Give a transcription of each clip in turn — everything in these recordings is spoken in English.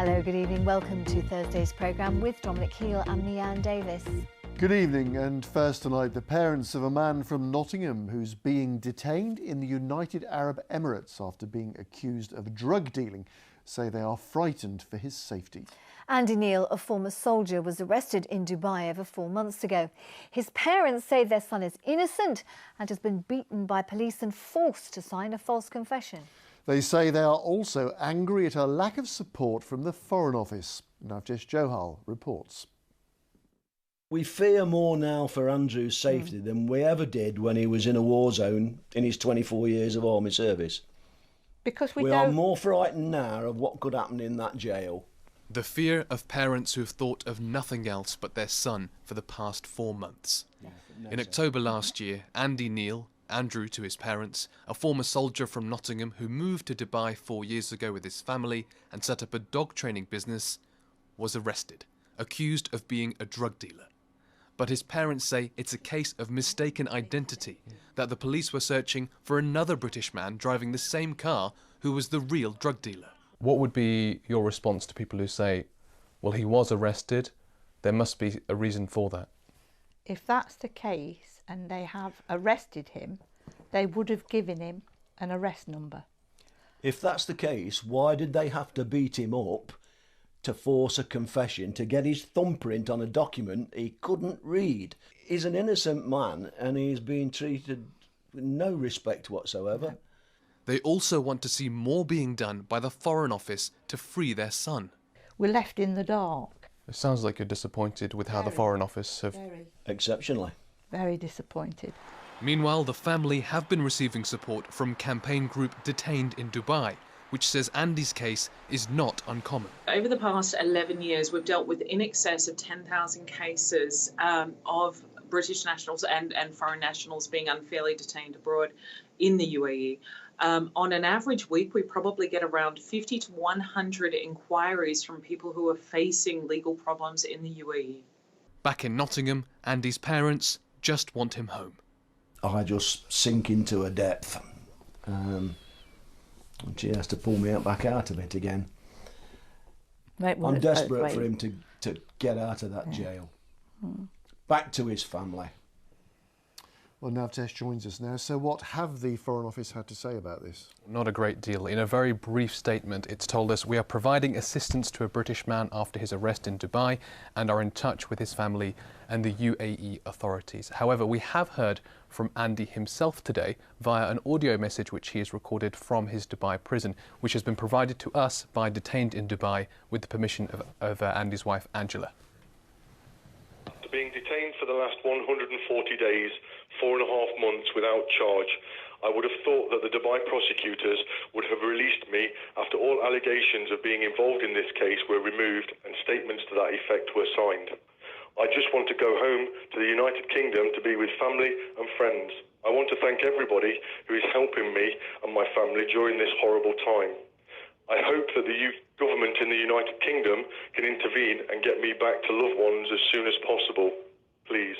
Hello, good evening. Welcome to Thursday's programme with Dominic Heel and me, Anne Davis. Good evening, and first tonight, the parents of a man from Nottingham who's being detained in the United Arab Emirates after being accused of drug dealing say they are frightened for his safety. Andy Neal, a former soldier, was arrested in Dubai over 4 months ago. His parents say their son is innocent and has been beaten by police and forced to sign a false confession. They say they are also angry at a lack of support from the Foreign Office. Navjesh Johal reports. We fear more now for Andrew's safety than we ever did when he was in a war zone in his 24 years of army service. Because we are more frightened now of what could happen in that jail. The fear of parents who have thought of nothing else but their son for the past 4 months. In October last year, Andy Neal, Andrew to his parents, a former soldier from Nottingham who moved to Dubai 4 years ago with his family and set up a dog training business, was arrested, accused of being a drug dealer. But his parents say it's a case of mistaken identity, that the police were searching for another British man driving the same car who was the real drug dealer. What would be your response to people who say, well, he was arrested, there must be a reason for that? If that's the case and they have arrested him, they would have given him an arrest number. If that's the case, why did they have to beat him up to force a confession, to get his thumbprint on a document he couldn't read? He's an innocent man and he's being treated with no respect whatsoever. They also want to see more being done by the Foreign Office to free their son. We're left in the dark. It sounds like you're disappointed with how the Foreign Office have... Exceptionally. Very disappointed. Meanwhile, the family have been receiving support from campaign group Detained in Dubai, which says Andy's case is not uncommon. Over the past 11 years, we've dealt with in excess of 10,000 cases of British nationals and foreign nationals being unfairly detained abroad in the UAE. On an average week, we probably get around 50 to 100 inquiries from people who are facing legal problems in the UAE. Back in Nottingham, Andy's parents just want him home. I just sink into a depth. She has to pull me back out of it again. I'm desperate for him to get out of that jail. Back to his family. Well, Navjesh joins us now. So what have the Foreign Office had to say about this? Not a great deal. In a very brief statement, it's told us we are providing assistance to a British man after his arrest in Dubai and are in touch with his family and the UAE authorities. However, we have heard from Andy himself today via an audio message which he has recorded from his Dubai prison, which has been provided to us by Detained in Dubai with the permission of Andy's wife, Angela. Being detained for the last 140 days, 4.5 months without charge, I would have thought that the Dubai prosecutors would have released me after all allegations of being involved in this case were removed and statements to that effect were signed. I just want to go home to the United Kingdom to be with family and friends. I want to thank everybody who is helping me and my family during this horrible time. I hope that the government in the United Kingdom can intervene and get me back to loved ones as soon as possible. Please.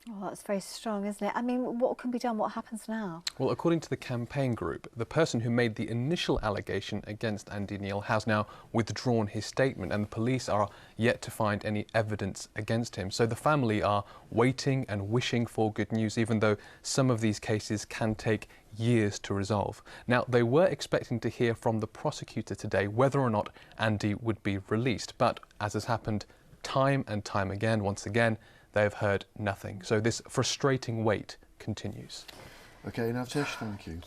Oh, that's very strong, isn't it? I mean, what can be done? What happens now? Well, according to the campaign group, the person who made the initial allegation against Andy Neal has now withdrawn his statement, and the police are yet to find any evidence against him. So the family are waiting and wishing for good news, even though some of these cases can take years to resolve. Now, they were expecting to hear from the prosecutor today whether or not Andy would be released, but as has happened time and time again, once again, they have heard nothing. So this frustrating wait continues. OK, Navjesh, thank you.